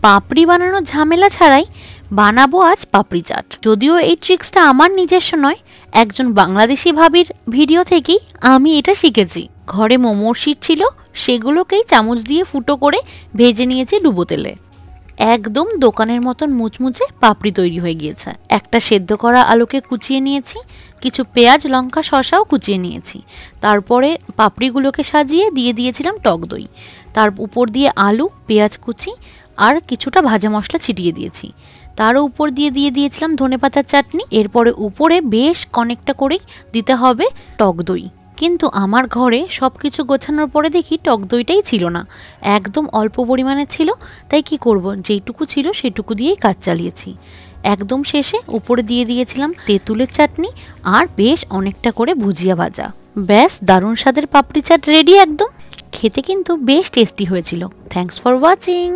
পাপড়ি বানানোর ঝামেলা ছাড়াই বানাবো আজ পাপড়ি চাট। যদিও এই ট্রিক্সটা আমার নিজস্ব নয়, একজন বাংলাদেশি ভাবির ভিডিও থেকেই আমি এটা শিখেছি। ঘরে মোমোর শীট ছিল, সেগুলোকেই চামচ দিয়ে ফুটো করে ভেজে নিয়েছি ডুবো তেলে। একদম দোকানের মতন মুচমুচে পাপড়ি তৈরি হয়ে গিয়েছে। একটা সেদ্ধ করা আলুকে কুচিয়ে নিয়েছি, কিছু পেঁয়াজ, লঙ্কা, শসাও কুচিয়ে নিয়েছি। তারপরে পাপড়িগুলোকে সাজিয়ে দিয়ে দিয়েছিলাম টক দই। তার উপর দিয়ে আলু, পেঁয়াজ কুচি আর কিছুটা ভাজা মশলা ছিটিয়ে দিয়েছি। তার উপর দিয়ে দিয়েছিলাম ধনেপাতার চাটনি। এরপরে উপরে বেশ অনেকটা করেই দিতে হবে টক দই। কিন্তু আমার ঘরে সব কিছু গোছানোর পরে দেখি টক দইটাই ছিল না, একদম অল্প পরিমাণে ছিল। তাই কি করব, যেইটুকু ছিল সেটুকু দিয়েই কাজ চালিয়েছি। একদম শেষে উপরে দিয়ে দিয়েছিলাম তেঁতুলের চাটনি আর বেশ অনেকটা করে ভুজিয়া ভাজা। ব্যাস, দারুণ স্বাদের পাপড়ি চাট রেডি একদম। খেতে কিন্তু বেশ টেস্টি হয়েছিল। Thanks for watching.